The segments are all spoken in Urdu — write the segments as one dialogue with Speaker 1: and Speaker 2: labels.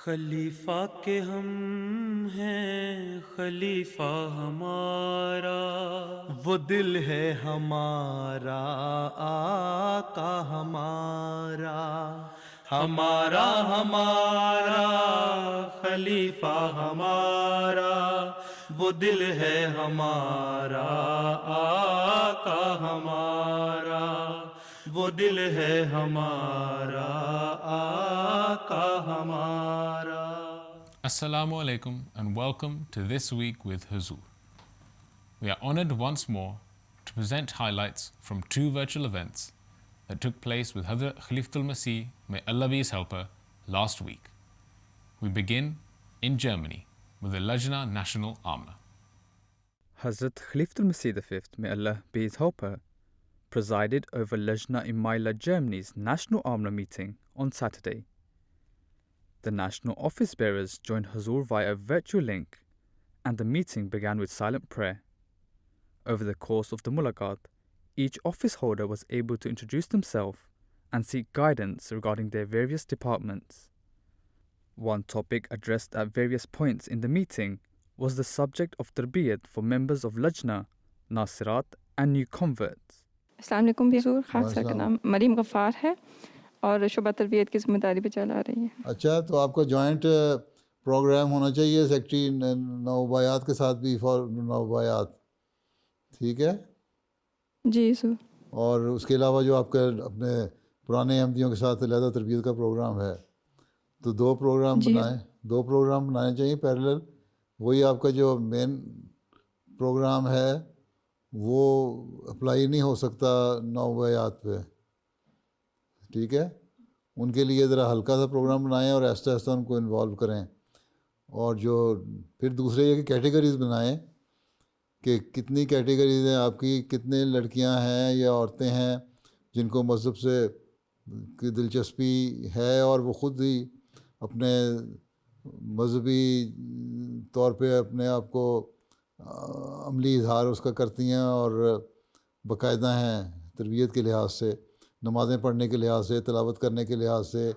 Speaker 1: خلیفہ کے ہم ہیں خلیفہ ہمارا، وہ دل ہے ہمارا آقا ہمارا، ہمارا ہمارا خلیفہ ہمارا، وہ دل ہے ہمارا آقا ہمارا، وہ دل ہے ہمارا آقا ہمارا۔
Speaker 2: Assalamu alaikum and welcome to This Week with Huzur. We are honored once more to present highlights from two virtual events that took place with Hazrat Khalifatul Masih, may Allah be his helper, last week. We begin in Germany with the Lajna National Amna.
Speaker 3: Hazrat Khalifatul Masih V, may Allah be his helper, presided over Lajna Imaila Germany's National Amna meeting on Saturday. The national office bearers joined Huzur via a virtual link, and the meeting began with silent prayer. Over the course of the mulaqat, each office holder was able to introduce themselves and seek guidance regarding their various departments. One topic addressed at various points in the meeting was the subject of tarbiyat for members of Lajna, Nasirat and new converts.
Speaker 4: السلام علیکم حضور، خاص سر کا نام مریم غفار ہے اور شعبہ تربیت کی ذمہ داری پہ چلا رہی ہے۔
Speaker 5: اچھا، تو آپ کا جوائنٹ پروگرام ہونا چاہیے سیکٹری نوبایات کے ساتھ بھی فار نوبایات، ٹھیک ہے
Speaker 4: جی سر۔
Speaker 5: اور اس کے علاوہ جو آپ کا اپنے پرانے احمدیوں کے ساتھ علیحدہ تربیت کا پروگرام ہے، تو دو پروگرام بنانے چاہیے پیرلل۔ وہی آپ کا جو مین پروگرام ہے وہ اپلائی نہیں ہو سکتا نوبایات پہ، ٹھیک ہے، ان کے لیے ذرا ہلکا سا پروگرام بنائیں اور آہستہ آہستہ ان کو انوالو کریں، اور جو پھر دوسرے یہ کہ کیٹیگریز بنائیں کہ کتنی کیٹیگریز ہیں آپ کی، کتنے لڑکیاں ہیں یا عورتیں ہیں جن کو مذہب سے دلچسپی ہے اور وہ خود ہی اپنے مذہبی طور پہ اپنے آپ کو عملی اظہار اس کا کرتی ہیں اور باقاعدہ ہیں تربیت کے لحاظ سے، نمازیں پڑھنے کے لحاظ سے، تلاوت کرنے کے لحاظ سے،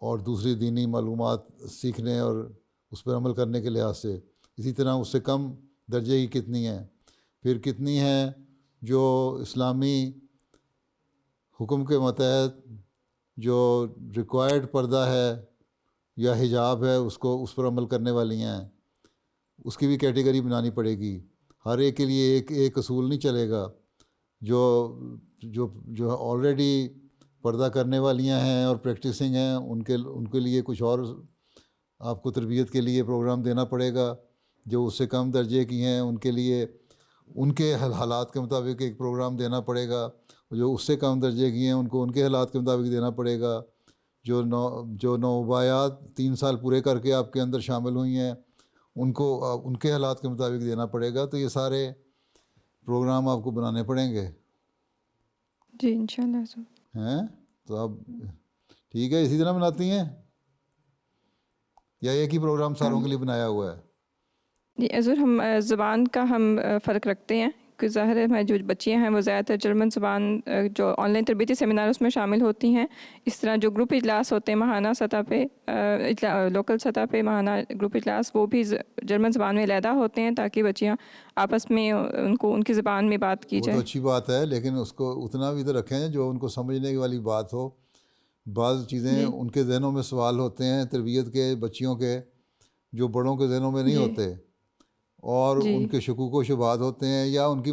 Speaker 5: اور دوسری دینی معلومات سیکھنے اور اس پر عمل کرنے کے لحاظ سے۔ اسی طرح اس سے کم درجے کی کتنی ہیں، پھر کتنی ہیں جو اسلامی حکم کے متحد جو ریکوائرڈ پردہ ہے یا حجاب ہے اس پر عمل کرنے والی ہیں، اس کی بھی کیٹیگری بنانی پڑے گی۔ ہر ایک کے لیے ایک اصول نہیں چلے گا۔ جو آلریڈی پردہ کرنے والیاں ہیں اور پریکٹسنگ ہیں ان کے لیے کچھ اور آپ کو تربیت کے لیے پروگرام دینا پڑے گا۔ جو اس سے کم درجے کی ہیں ان کے لیے ان کے حالات کے مطابق ایک پروگرام دینا پڑے گا، جو اس سے کم درجے کی ہیں ان کو ان کے حالات کے مطابق دینا پڑے گا۔ جو نوبایات 3 سال پورے کر کے آپ کے اندر شامل ہوئی ہیں ان کو ان کے حالات کے مطابق دینا پڑے گا۔ تو یہ سارے پروگرام آپ کو بنانے پڑیں گے
Speaker 4: جی انشاءاللہ سر۔
Speaker 5: ہیں، تو آپ ٹھیک ہے اسی طرح بناتی ہیں یا ایک ہی پروگرام ساروں کے لیے بنایا ہوا ہے؟
Speaker 4: جی حضور، ہم زبان کا ہم فرق رکھتے ہیں کہ ظاہر ہے ہماری جو بچیاں ہیں وہ زیادہ تر جرمن زبان جو آن لائن تربیتی سیمینار اس میں شامل ہوتی ہیں۔ اس طرح جو گروپ اجلاس ہوتے ہیں ماہانہ سطح پہ، لوکل سطح پہ ماہانہ گروپ اجلاس، وہ بھی جرمن زبان میں علیحدہ ہوتے ہیں تاکہ بچیاں آپس میں ان کی زبان میں بات کی جائے۔
Speaker 5: وہ تو اچھی بات ہے، لیکن اس کو اتنا بھی تو رکھیں جو ان کو سمجھنے والی بات ہو۔ بعض چیزیں ان کے ذہنوں میں سوال ہوتے ہیں تربیت کے بچیوں کے جو بڑوں کے ذہنوں میں نہیں ہوتے، اور ان کے شکوک و شبہات ہوتے ہیں یا ان کی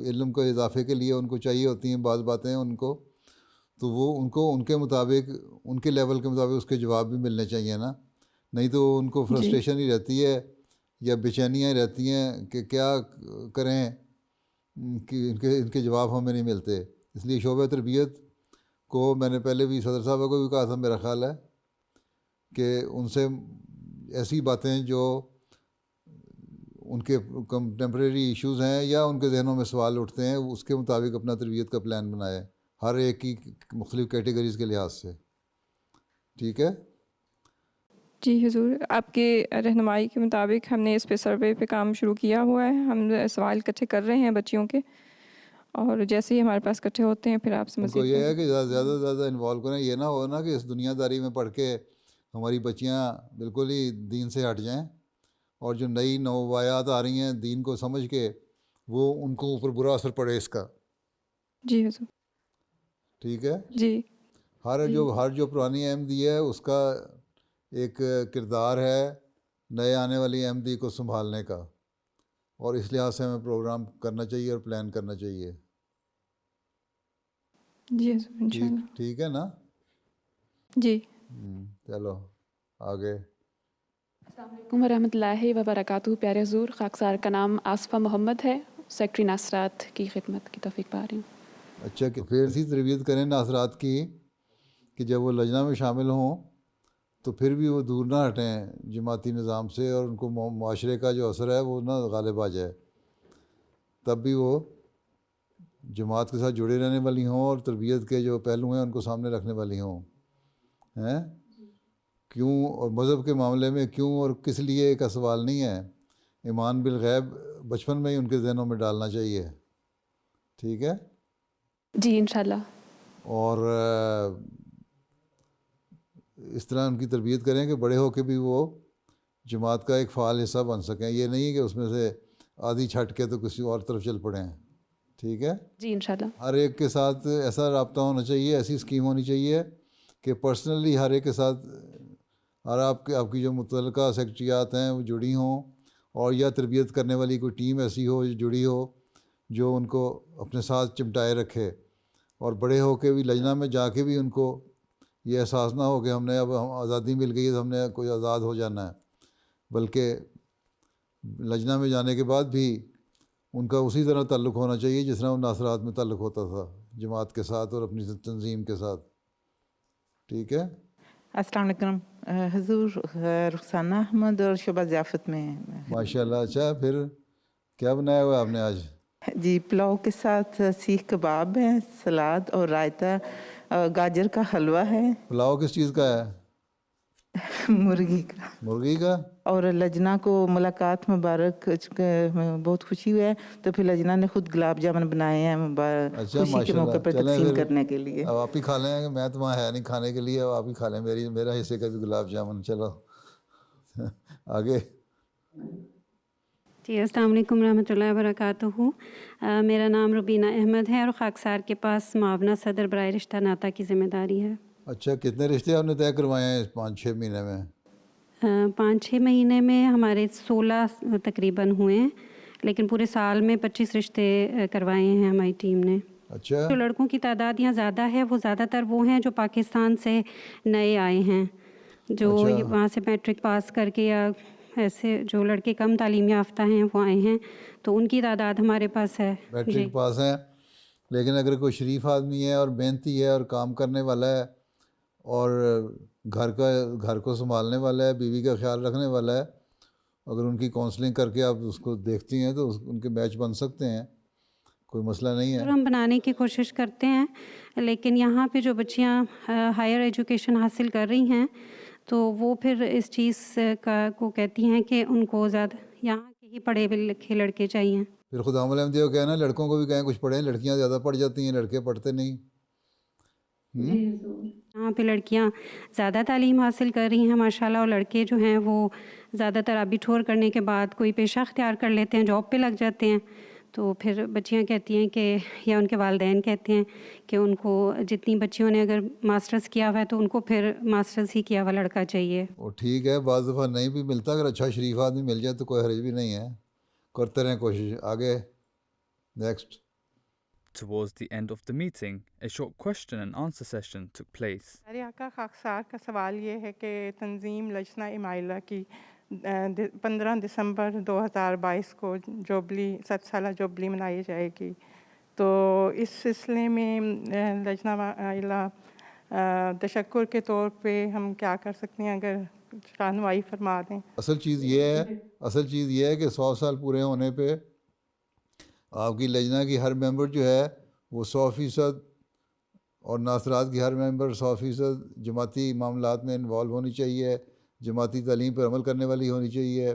Speaker 5: علم کو اضافے کے لیے ان کو چاہیے ہوتی ہیں بعض باتیں ان کو، تو وہ ان کے مطابق ان کے لیول کے مطابق اس کے جواب بھی ملنے چاہیے نا، نہیں تو ان کو فرسٹریشن ہی رہتی ہے یا بے چینیاں رہتی ہیں کہ کیا کریں کہ ان کے جواب ہمیں نہیں ملتے۔ اس لیے شعبہ تربیت کو میں نے پہلے بھی صدر صاحبہ کو بھی کہا تھا، میرا خیال ہے کہ ان سے ایسی باتیں جو ان کے کنٹمپریری ایشوز ہیں یا ان کے ذہنوں میں سوال اٹھتے ہیں اس کے مطابق اپنا تربیت کا پلان بنائے، ہر ایک کی مختلف کیٹیگریز کے لحاظ سے، ٹھیک ہے؟
Speaker 4: جی حضور، آپ کی رہنمائی کے مطابق ہم نے اس پہ سروے پہ کام شروع کیا ہوا ہے۔ ہم سوال اکٹھے کر رہے ہیں بچیوں کے، اور جیسے ہی ہمارے پاس اکٹھے ہوتے ہیں پھر آپ سے
Speaker 5: ان کو
Speaker 4: مزید
Speaker 5: یہ ہے کہ زیادہ سے زیادہ انوالو کریں، یہ نہ ہو نا کہ اس دنیا داری میں پڑھ کے ہماری بچیاں بالکل ہی دین سے ہٹ جائیں، اور جو نئی نوبایات آ رہی ہیں دین کو سمجھ کے وہ ان کو اوپر برا اثر پڑے اس کا.
Speaker 4: جی حضور.
Speaker 5: ٹھیک ہے.
Speaker 4: جی.
Speaker 5: ہر جو پرانی احمدی ہے اس کا ایک کردار ہے نئے آنے والی احمدی کو سنبھالنے کا، اور اس لحاظ سے ہمیں پروگرام کرنا چاہیے اور پلان کرنا چاہیے.
Speaker 4: جی حضور انشاءاللہ.
Speaker 5: ٹھیک ہے نا.
Speaker 4: جی.
Speaker 5: چلو آگے.
Speaker 6: السلام علیکم ورحمۃ اللہ وبرکاتہ. پیارے حضور، خاکسار کا نام آصفہ محمد ہے، سیکٹری ناصرات کی خدمت کی توفیق پا رہی ہوں.
Speaker 5: اچھا، کہ پھر اسی تربیت کریں ناصرات کی کہ جب وہ لجنہ میں شامل ہوں تو پھر بھی وہ دور نہ ہٹیں جماعتی نظام سے، اور ان کو معاشرے کا جو اثر ہے وہ نہ غالب آ جائے، تب بھی وہ جماعت کے ساتھ جڑے رہنے والی ہوں اور تربیت کے جو پہلو ہیں ان کو سامنے رکھنے والی ہوں. ہیں کیوں، اور مذہب کے معاملے میں کیوں اور کس لیے کا سوال نہیں ہے، ایمان بالغیب بچپن میں ہی ان کے ذہنوں میں ڈالنا چاہیے. ٹھیک ہے.
Speaker 6: جی انشاءاللہ.
Speaker 5: اور اس طرح ان کی تربیت کریں کہ بڑے ہو کے بھی وہ جماعت کا ایک فعال حصہ بن سکیں. یہ نہیں کہ اس میں سے آدھی چھٹ کے تو کسی اور طرف چل پڑیں. ٹھیک ہے.
Speaker 6: جی انشاءاللہ.
Speaker 5: ہر ایک کے ساتھ ایسا رابطہ ہونا چاہیے، ایسی اسکیم ہونی چاہیے کہ پرسنلی ہر ایک کے ساتھ، اور آپ کی جو متعلقہ سیکٹریات ہیں وہ جڑی ہوں، اور یا تربیت کرنے والی کوئی ٹیم ایسی ہو جو جڑی ہو جو ان کو اپنے ساتھ چمٹائے رکھے، اور بڑے ہو کے بھی لجنہ میں جا کے بھی ان کو یہ احساس نہ ہو کہ ہم نے اب آزادی مل گئی ہے تو ہم نے کوئی آزاد ہو جانا ہے، بلکہ لجنہ میں جانے کے بعد بھی ان کا اسی طرح تعلق ہونا چاہیے جس طرح وہ ناصرات میں تعلق ہوتا تھا جماعت کے ساتھ اور اپنی تنظیم کے ساتھ. ٹھیک ہے.
Speaker 7: السلام علیکم حضور. رخسانہ احمد اور شعبہ ضیافت میں.
Speaker 5: ماشاء اللہ. اچھا، پھر کیا بنایا ہوا ہے آپ نے آج؟
Speaker 7: جی پلاؤ کے ساتھ سیخ کباب ہے، سلاد اور رائتا، گاجر کا حلوہ ہے.
Speaker 5: پلاؤ کس چیز کا ہے؟
Speaker 7: مرغی کا.
Speaker 5: مرغی کا.
Speaker 7: اور لجنہ کو ملاقات مبارک، بہت خوشی ہوئی ہے تو پھر لجنہ نے خود گلاب جامن بنائے ہیں
Speaker 5: اچھا
Speaker 7: خوشی کے موقع پر تقسیم کرنے کے لیے.
Speaker 5: اب آپ ہی کھا لیں، میں تو وہاں ہے نہیں کھانے کے لیے، اب آپ ہی کھا لیں میرا حصے کا بھی گلاب جامن. چلو آگے.
Speaker 8: جی السلام علیکم رحمۃ اللہ وبرکاتہ. میرا نام ربینہ احمد ہے اور خاکسار کے پاس معاونہ صدر برائے رشتہ ناتا کی ذمہ داری ہے.
Speaker 5: اچھا، کتنے رشتے آپ نے طے کروائے ہیں اس 5-6 مہینے میں؟
Speaker 8: 5-6 مہینے میں ہمارے 16 تقریباً ہوئے ہیں، لیکن پورے سال میں 25 رشتے کروائے ہیں ہماری ٹیم نے.
Speaker 5: اچھا.
Speaker 8: جو لڑکوں کی تعداد یہاں زیادہ ہے وہ زیادہ تر وہ ہیں جو پاکستان سے نئے آئے ہیں، جو وہاں سے میٹرک پاس کر کے، یا ایسے جو لڑکے کم تعلیم یافتہ ہیں وہ آئے ہیں، تو ان کی تعداد ہمارے پاس ہے.
Speaker 5: میٹرک پاس ہیں، لیکن اگر کوئی شریف آدمی ہے اور محنتی ہے اور کام کرنے والا ہے اور گھر کو سنبھالنے والا ہے، بیوی کا خیال رکھنے والا ہے، اگر ان کی کونسلنگ کر کے آپ اس کو دیکھتی ہیں تو ان کے میچ بن سکتے ہیں، کوئی مسئلہ نہیں ہے.
Speaker 8: ہم بنانے کی کوشش کرتے ہیں، لیکن یہاں پہ جو بچیاں ہائر ایجوکیشن حاصل کر رہی ہیں تو وہ پھر اس چیز کو کہتی ہیں کہ ان کو زیادہ یہاں کے ہی پڑھے لکھے لڑکے چاہیے.
Speaker 5: پھر خدا عمل احمدیہ کو کہنا لڑکوں کو بھی کہیں کچھ پڑھیں، لڑکیاں زیادہ پڑھ جاتی ہیں، لڑکے پڑھتے نہیں.
Speaker 8: یہاں پہ لڑکیاں زیادہ تعلیم حاصل کر رہی ہیں ماشاءاللہ، اور لڑکے جو ہیں وہ زیادہ تر آبی ٹھور کرنے کے بعد کوئی پیشہ اختیار کر لیتے ہیں، جاب پہ لگ جاتے ہیں. تو پھر بچیاں کہتی ہیں کہ، یا ان کے والدین کہتے ہیں کہ ان کو جتنی بچیوں نے اگر ماسٹرز کیا ہوا ہے تو ان کو پھر ماسٹرز ہی کیا ہوا لڑکا چاہیے.
Speaker 5: وہ ٹھیک ہے، بعض دفعہ نہیں بھی ملتا، اگر اچھا شریف آدمی مل جائے تو کوئی حرج بھی نہیں ہے، کرتے رہیں کوشش. آگے next.
Speaker 3: Towards the end of the meeting, a short question and answer session took place.
Speaker 9: میرے آقا خاکسار کا سوال یہ ہے کہ تنظیم لجنہ امائلہ کی 15 دسمبر 2022 کو جوبلی 7 سالہ جوبلی منائی جائے گی، تو اس سلسلے میں لجنہ امائلہ تشکر کے طور پہ ہم کیا کر سکتے ہیں، اگر رہنمائی فرما دیں.
Speaker 5: اصل چیز یہ ہے کہ 100 سال پورے ہونے پہ آپ کی لجنہ کی ہر ممبر جو ہے وہ 100%، اور ناصرات کی ہر ممبر 100% جماعتی معاملات میں انوالو ہونی چاہیے، جماعتی تعلیم پر عمل کرنے والی ہونی چاہیے،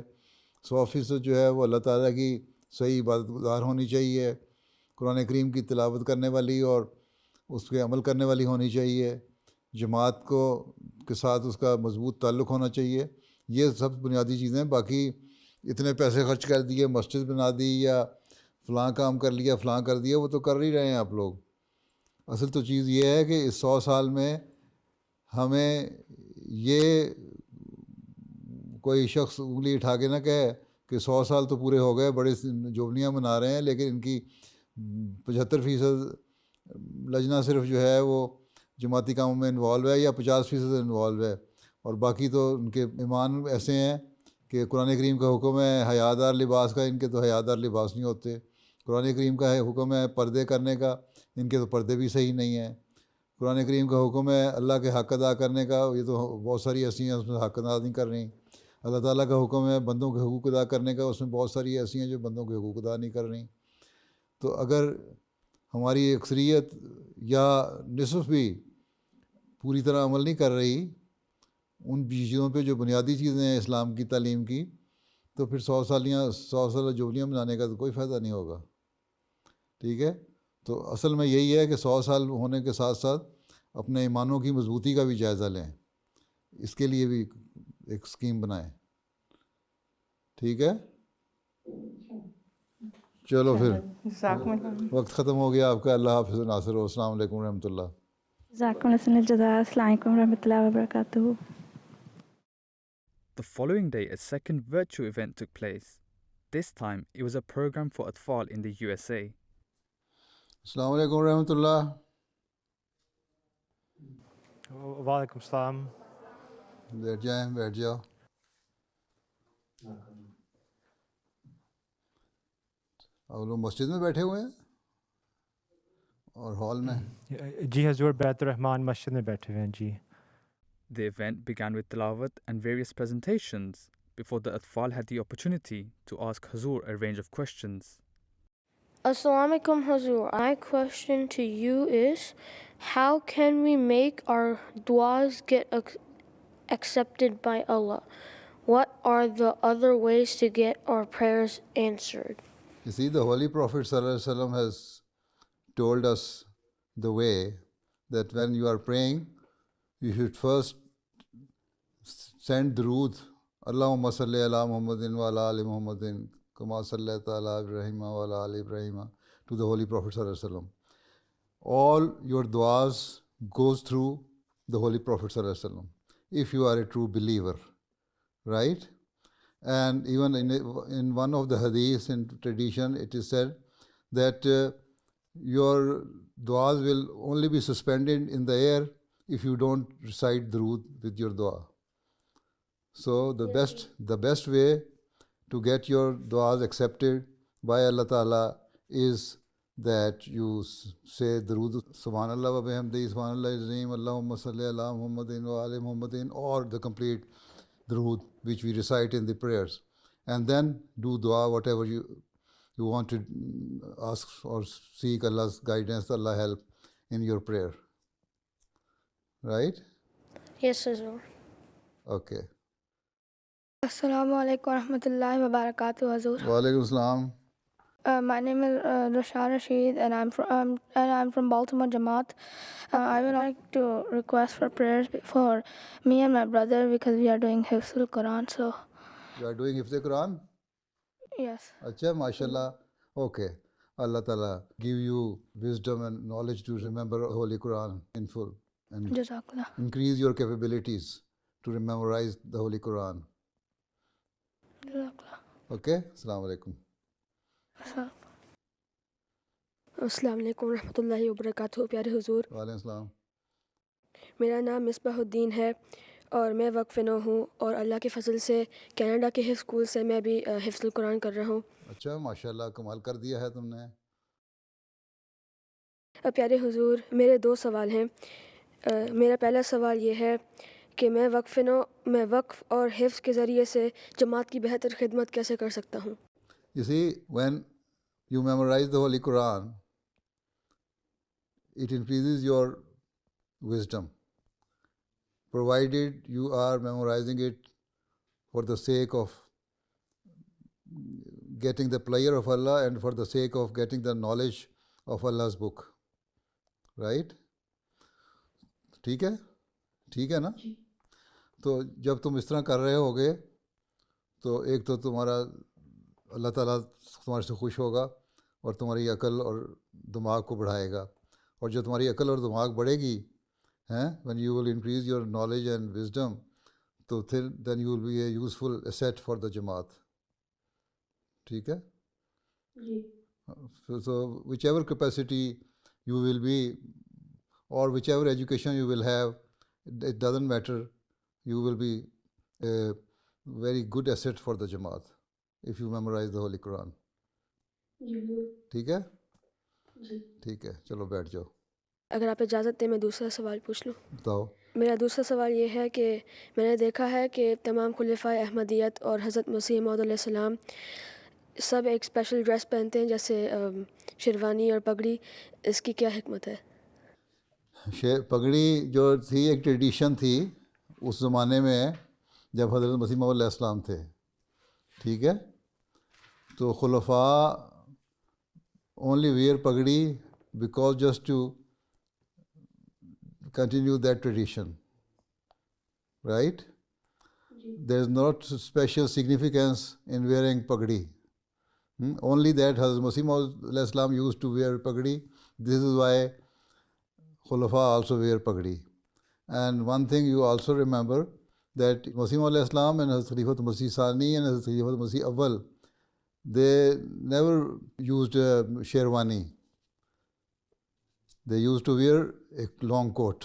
Speaker 5: 100% جو ہے وہ اللہ تعالیٰ کی صحیح عبادت گزار ہونی چاہیے، قرآن کریم کی تلاوت کرنے والی اور اس پہ عمل کرنے والی ہونی چاہیے، جماعت کو کے ساتھ اس کا مضبوط تعلق ہونا چاہیے. یہ سب بنیادی چیزیں ہیں. باقی اتنے پیسے خرچ کر دیے, مسجد بنا دی یا فلاں کام کر لیا, فلاں کر دیا, وہ تو کر ہی رہے ہیں آپ لوگ. اصل تو چیز یہ ہے کہ اس 100 سال میں ہمیں یہ کوئی شخص انگلی اٹھا کے نہ کہے کہ 100 سال تو پورے ہو گئے, بڑے جوبلیاں منا رہے ہیں, لیکن ان کی 75% لجنہ صرف جو ہے وہ جماعتی کاموں میں انوالو ہے یا 50% انوالو ہے, اور باقی تو ان کے ایمان ایسے ہیں کہ قرآن کریم کا حکم ہے حیادار لباس کا, ان کے تو حیادار لباس نہیں ہوتے. قرآن کریم کا حکم ہے پردے کرنے کا, ان کے تو پردے بھی صحیح نہیں ہیں. قرآن کریم کا حکم ہے اللہ کے حق ادا کرنے کا, یہ تو بہت ساری ایسی ہیں اس میں حق ادا نہیں کر رہی. اللہ تعالیٰ کا حکم ہے بندوں کے حقوق ادا کرنے کا, اس میں بہت ساری ایسی ہیں جو بندوں کے حقوق ادا نہیں کر رہی. تو اگر ہماری اکثریت یا نصف بھی پوری طرح عمل نہیں کر رہی ان چیزوں پہ جو بنیادی چیزیں ہیں اسلام کی تعلیم کی, تو پھر 100 سال جوبلیاں منانے کا تو کوئی فائدہ نہیں ہوگا. ٹھیک ہے, تو اصل میں یہی ہے کہ 100 سال ہونے کے ساتھ ساتھ اپنے ایمانوں کی مضبوطی کا بھی جائزہ لیں, اس کے لیے بھی ایک اسکیم بنائیں. ٹھیک ہے, چلو پھر وقت ختم ہو گیا آپ کا. اللہ حافظ ناصر. السلام علیکم و رحمۃ اللہ.
Speaker 10: السلام علیکم و رحمۃ اللہ وبرکاتہ.
Speaker 3: The following day, a second virtual event took place. This time, it was a program for Atfal in the USA.
Speaker 5: السلام علیکم و رحمۃ اللہ.
Speaker 11: وعلیکم السلام.
Speaker 5: بیٹھ جائیں, بیٹھ جاؤ. آپ لوگ مسجد میں بیٹھے ہوئے ہیں اور ہال میں؟
Speaker 11: جی حضور, بیت الرحمان مسجد میں بیٹھے ہوئے ہیں جی.
Speaker 3: The event began with tilawat and various presentations before the Atfal had the opportunity to ask Hazur a range of questions.
Speaker 10: Assalamu alaikum Hazur. My question to you is, how can we make our du'as get accepted by Allah? What are the other ways to get our prayers answered?
Speaker 5: You see, the Holy Prophet ﷺ has told us the way that when you are praying, you should first send durood, Allahumma salli ala Muhammadin wa ala ali Muhammadin kama sallaita ala Ibrahim wa ala ali Ibrahim, to the Holy Prophet ﷺ. All your du'as goes through the Holy Prophet ﷺ, if you are a true believer, right? And even in one of the hadiths in tradition, it is said that your du'as will only be suspended in the air if you don't recite durood with your dua. So the best way to get your du'as accepted by Allah Ta'ala is that you say durood subhanallah wa bihamdihi subhanallah azim Allahumma salli ala Muhammadin wa ali Muhammadin, or the complete durood which we recite in the prayers, and then do dua whatever you want to ask or seek Allah's guidance, Allah help in your prayer. Right?
Speaker 10: Yes, Hazur.
Speaker 5: Okay.
Speaker 10: Assalamu alaikum wa rahmatullahi wa barakatuh, Hazur.
Speaker 5: Wa alaikum assalam.
Speaker 10: My name is Rashan Rashid, and I'm from Baltimore Jamaat. I would like to request for prayers for me and my brother because we are doing Hifzul Quran. So
Speaker 5: you are doing Hifzul Quran?
Speaker 10: Yes.
Speaker 5: Acha, mashallah. Okay. Allah Ta'ala give you wisdom and knowledge to remember Holy Quran in full, and
Speaker 10: Jazakallah.
Speaker 5: increase your capabilities to memorize the Holy Quran.
Speaker 10: Jazakallah.
Speaker 5: Okay? Assalamu alaikum.
Speaker 12: السلام علیکم ورحمۃ اللہ وبرکاتہ. پیارے حضور,
Speaker 5: وعلیکم السلام.
Speaker 12: میرا نام مصباح الدین ہے اور میں وقف نو ہوں, اور اللہ کے فضل سے کینیڈا کے حفظ اسکول سے میں بھی حفظ القرآن کر رہا ہوں.
Speaker 5: اچھا, ماشاءاللہ, کمال کر دیا ہے تم نے.
Speaker 12: پیارے حضور, میرے 2 سوال ہیں. میرا پہلا سوال یہ ہے کہ میں وقف اور حفظ کے ذریعے سے جماعت کی بہتر خدمت کیسے کر سکتا ہوں.
Speaker 5: You see, when you memorize the Holy Quran, it increases your wisdom, provided you are memorizing it for the sake of getting the pleasure of Allah and for the sake of getting the knowledge of Allah's book. Right? ٹھیک ہے نا؟ تو جب تم اس طرح کر رہے ہوگے تو ایک تو تمہارا اللہ تعالیٰ تمہارے سے خوش ہوگا اور تمہاری عقل اور دماغ کو بڑھائے گا. اور جو تمہاری عقل اور دماغ بڑھے گی when you will increase your knowledge and wisdom, تو پھر then you will be a useful asset for the جماعت. ٹھیک ہے. So whichever capacity you will be or whichever education you will have, it doesn't matter, you will be a very good asset for the جماعت if you memorize the Holy Quran. ٹھیک ہے. ٹھیک ہے, چلو بیٹھ جاؤ.
Speaker 12: اگر آپ اجازت دیں میں دوسرا سوال پوچھ لوں.
Speaker 5: بتاؤ.
Speaker 12: میرا دوسرا سوال یہ ہے کہ میں نے دیکھا ہے کہ تمام خلفائے احمدیت اور حضرت مسیح موعود علیہ السلام سب ایک اسپیشل ڈریس پہنتے ہیں جیسے شیروانی اور پگڑی. اس کی کیا حکمت ہے؟
Speaker 5: پگڑی جو تھی ایک ٹریڈیشن تھی اس زمانے میں جب حضرت مسیح موعود علیہ السلام تھے. ٹھیک ہے. تو خلفاء only wear pagdi because just to continue that tradition, right? There is not special significance in wearing pagdi. Only that Hazrat Masih Maud alayhi salam used to wear pagdi. This is why Khulafa also wear pagdi. And one thing you also remember that Masih Maud alayhi salam and Hazrat Khalifat Masih Sani and Hazrat Khalifat Masih Awwal, they never used sherwani. They used to wear a long coat.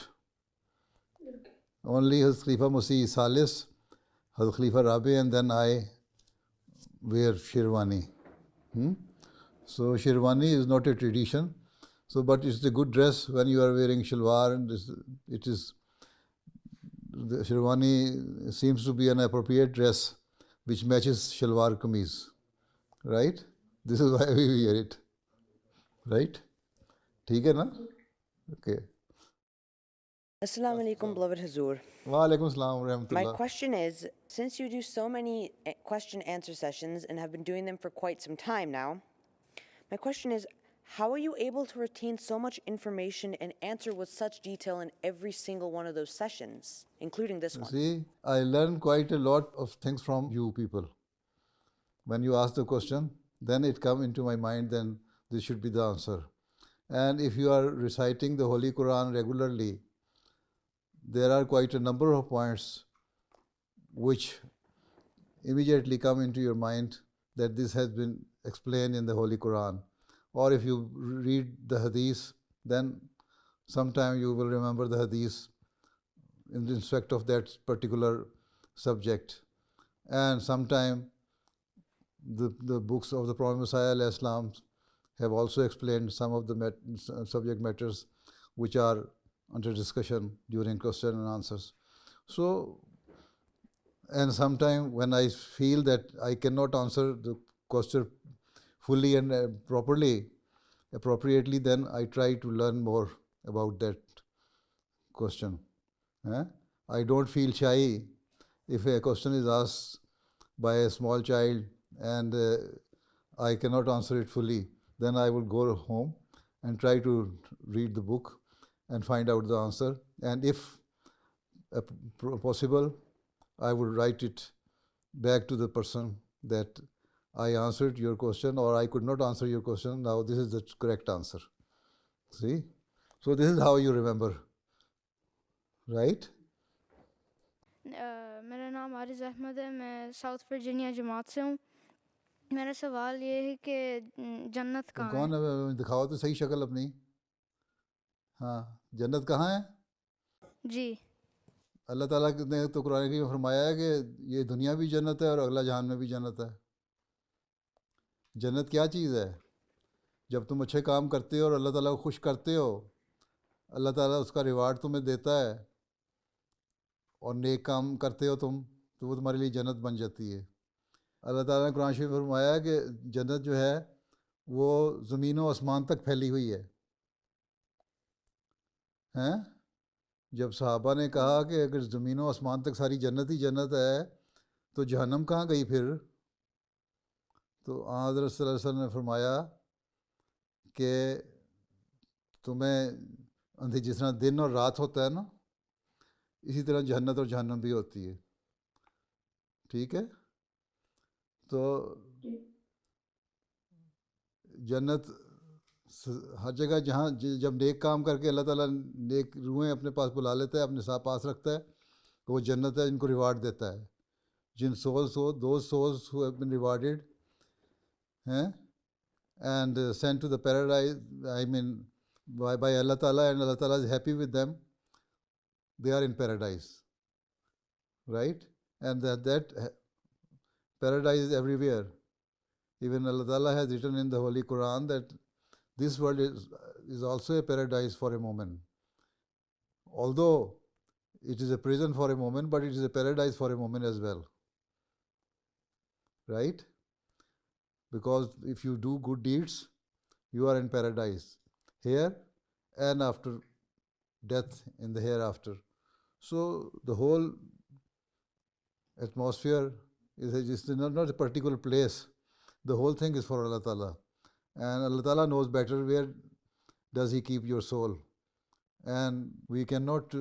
Speaker 5: Only Hazrat Khalifa Masih Salis, Hazrat Khalifa Rabi and then I wear sherwani. So sherwani is not a tradition. So but it's a good dress when you are wearing shalwar, and it is the sherwani seems to be an appropriate dress which matches shalwar kameez. Right? This is why we wear it. Right? ٹھیک ہے نا. Okay.
Speaker 13: Assalamu alaikum, beloved Hazur.
Speaker 5: Wa alaikum assalam wa rahmatullah.
Speaker 13: My question is, since you do so many question answer sessions and have been doing them for quite some time now, my question is, how are you able to retain so much information and answer with such detail in every single one of those sessions, including this one?
Speaker 5: See, I learned quite a lot of things from you people. When you ask the question, then it comes into my mind, then this should be the answer. And if you are reciting the Holy Quran regularly, there are quite a number of points which immediately come into your mind that this has been explained in the Holy Quran. Or if you read the hadith, then sometime you will remember the hadith in respect of that particular subject. And sometime the books of the Prophet Messiah alayhi salam have also explained some of the subject matters which are under discussion during question and answers. So, and sometime when I feel that I cannot answer the question fully and properly, appropriately, then I try to learn more about that question. I don't feel shy if a question is asked by a small child and I cannot answer it fully, then I will go home and try to read the book and find out the answer. And if possible, I will write it back to the person that I answered your question or I could not answer your question. Now this is the correct answer. See? So this is how you remember. Right?
Speaker 10: میرا نام عارض احمد ہے. میں ساؤتھ ورجینیا جماعت سے ہوں. میرا سوال یہ ہے کہ جنت کہاں ہے؟
Speaker 5: کون ہے؟ دکھاؤ تو صحیح شکل اپنی. ہاں, جنت کہاں ہے؟
Speaker 10: جی.
Speaker 5: اللہ تعالیٰ نے تو قرآن کریم میں فرمایا ہے کہ یہ دنیا بھی جنت ہے اور اگلا جہان میں بھی جنت ہے. جنت کیا چیز ہے؟ جب تم اچھے کام کرتے ہو اور اللہ تعالیٰ کو خوش کرتے ہو, اللہ تعالیٰ اس کا ریوارڈ تمہیں دیتا ہے, اور نیک کام کرتے ہو تم تو وہ تمہارے لیے جنت بن جاتی ہے. اللہ تعالیٰ نے قرآن شریف میں فرمایا کہ جنت جو ہے وہ زمین و آسمان تک پھیلی ہوئی ہے. جب صحابہ نے کہا کہ اگر زمین و آسمان تک ساری جنت ہی جنت ہے تو جہنم کہاں گئی پھر؟ تو حضرت صلی اللہ علیہ وسلم نے فرمایا کہ تمہیں جس طرح دن اور رات ہوتا ہے نا, اسی طرح جنت اور جہنم بھی ہوتی ہے. ٹھیک ہے. تو جنت ہر جگہ جہاں جب نیک کام کر کے اللہ تعالیٰ نیک روحیں اپنے پاس بلا لیتا ہے, اپنے ساتھ پاس رکھتا ہے, تو وہ جنت ہے, ان کو ریوارڈ دیتا ہے. جن souls who those souls who have been rewarded ہیں and sent to the paradise, I mean by Allah تعالیٰ, اینڈ اللہ تعالیٰ از ہیپی ود دیم, they are in paradise, right? And that paradise is everywhere. Even Allah Ta'ala has written in the Holy Quran that this world is also a paradise for a moment. Although it is a prison for a moment, but it is a paradise for a moment as well. Right? Because if you do good deeds, you are in paradise here and after death in the hereafter. So the whole atmosphere is not a particular place. The whole thing is for Allah Ta'ala. And Allah Ta'ala knows better where does He keep your soul. And we cannot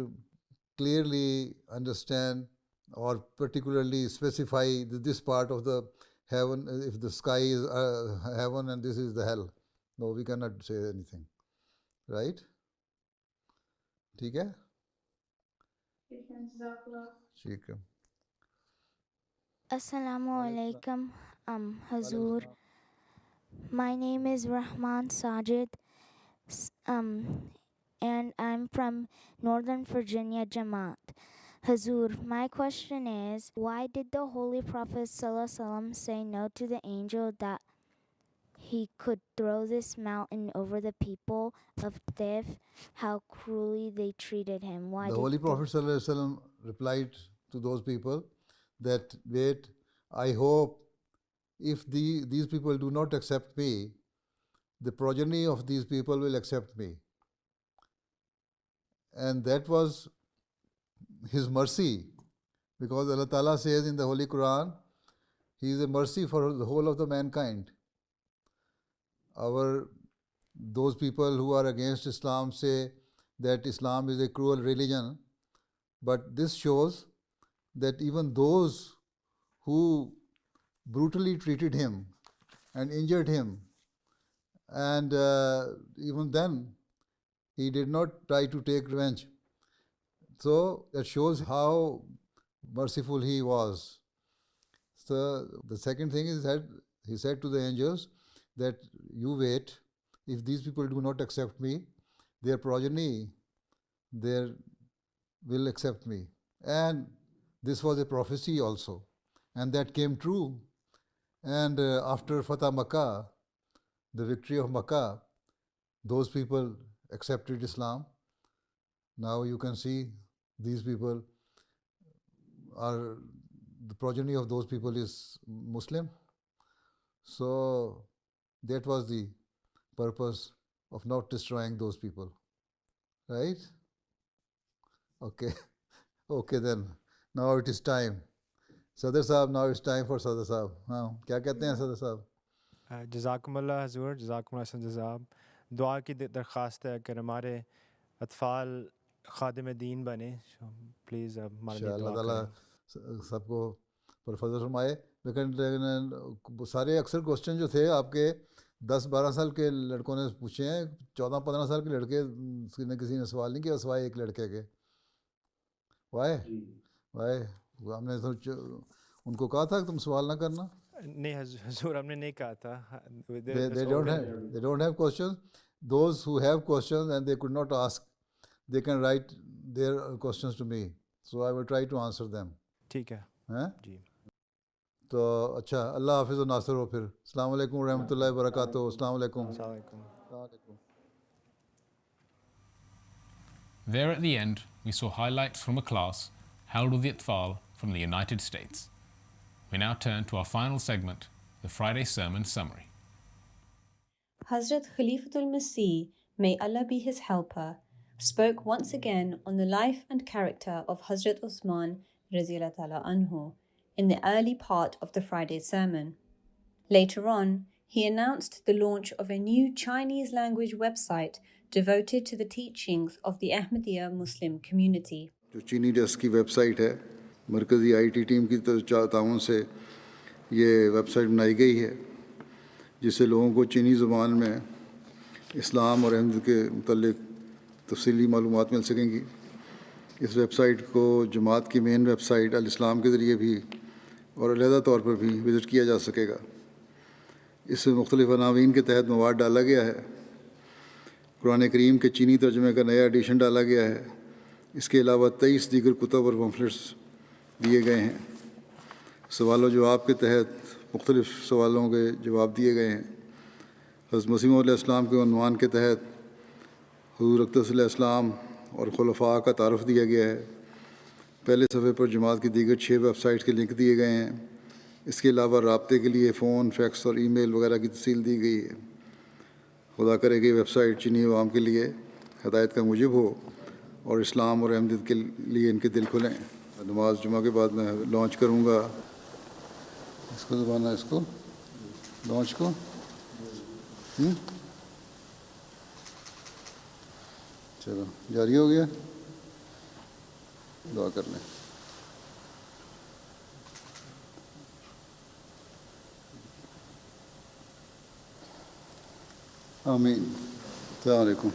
Speaker 5: clearly understand or particularly specify this part of the heaven, if the sky is heaven and this is the hell. No, we cannot say anything. Right? ٹھیک ہے. ٹھیک ہے.
Speaker 14: Assalamu alaikum, Hazur. My name is Rahman Sajid, and I'm from Northern Virginia Jamaat. Hazur, my question is, why did the Holy Prophet ﷺ say no to the angel that he could throw this mountain over the people of Taif? How cruelly they treated him. Why
Speaker 5: the
Speaker 14: did
Speaker 5: Holy Prophet ﷺ replied to those people that, wait, I hope if these people do not accept me, the progeny of these people will accept me. And that was His mercy, because Allah Ta'ala says in the Holy Quran, He is a mercy for the whole of the mankind. Those people who are against Islam say that Islam is a cruel religion, but this shows that even those who brutally treated him and injured him, and even then he did not try to take revenge. So that shows how merciful he was. So the second thing is that he said to the angels that you wait, if these people do not accept me, their progeny will accept me. And this was a prophecy also, and that came true. And after Fatah Makkah, the victory of Makkah, those people accepted Islam. Now you can see these people are, the progeny of those people is Muslim. So that was the purpose of not destroying those people. Right? Okay. Okay then. Now it is time. Sadr Sahab, now it's time for Sadr Sahab. ہاں کیا کہتے ہیں صدر صاحب؟
Speaker 11: جزاکم اللہ حضور, جزاکم اللہ جزاب. دعا کی درخواست ہے کہ ہمارے اطفال خادم دین بنے. پلیز ہمارے لیے
Speaker 5: اللہ
Speaker 11: دعا
Speaker 5: تعالیٰ
Speaker 11: کریں.
Speaker 5: سب کو پرفضل فرمائے. لیکن سارے اکثر کوشچن جو تھے آپ کے 10-12 سال کے لڑکوں نے پوچھے ہیں, 14-15 سال کے لڑکے کسی نے سوال نہیں کیا سوائے ایک لڑکے کے. وائے ہم نے ان کو کہا تھا کہ تم سوال نہ کرنا.
Speaker 11: نہیں حضور, ہم نے نہیں کہا تھا.
Speaker 5: They don't have questions. Those who have questions and they could not ask, they can write their questions to me. So I will try to answer them.
Speaker 11: ٹھیک ہے جی.
Speaker 5: تو اچھا, اللہ حافظ و ناصر ہو. پھر السلام علیکم ورحمۃ اللہ وبرکاتہ. السلام علیکم.
Speaker 2: There at the end, we saw highlights from a class held with the Atfal from the United States. We now turn to our final segment, the Friday Sermon Summary.
Speaker 15: Hazrat Khalifatul Masih, may Allah be his helper, spoke once again on the life and character of Hazrat Uthman Radhiyallahu Ta'ala Anhu in the early part of the Friday sermon. Later on, he announced the launch of a new Chinese language website devoted to the teachings of the Ahmadiyya Muslim community.
Speaker 5: جو چینی ڈیسک کی ویب سائٹ ہے، مرکزی IT ٹیم کی تعاون سے یہ ویب سائٹ بنائی گئی ہے، جس سے لوگوں کو چینی زبان میں اسلام اور احمد کے متعلق تفصیلی معلومات مل سکیں گی۔ اس ویب سائٹ کو جماعت کی مین ویب سائٹ الاسلام کے ذریعے بھی اور علیحدہ طور پر بھی وزٹ کیا جا سکے گا۔ اس میں مختلف عناوین کے تحت مواد ڈالا گیا ہے۔ قرآن کریم کے چینی ترجمے کا نیا ایڈیشن ڈالا گیا ہے۔ اس کے علاوہ 23 دیگر کتب اور پمفلٹس دیے گئے ہیں۔ سوال و جواب کے تحت مختلف سوالوں کے جواب دیے گئے ہیں۔ حضرت مسیح موعود علیہ السلام کے عنوان کے تحت حضور اقدس علیہ السلام اور خلفاء کا تعارف دیا گیا ہے۔ پہلے صفحے پر جماعت کی دیگر 6 ویب سائٹس کے لنک دیے گئے ہیں۔ اس کے علاوہ رابطے کے لیے فون، فیکس اور ای میل وغیرہ کی تفصیل دی گئی ہے۔ خدا کرے کہ ویب سائٹ چینی عوام کے لیے ہدایت کا موجب ہو اور اسلام اور احمدیت کے لیے ان کے دل کھلیں۔ نماز جمعہ کے بعد میں لانچ کروں گا اس کو، زبانہ اس کو لانچ کو چلو جاری ہو گیا، دعا کر لیں۔ آمین۔ السلام علیکم۔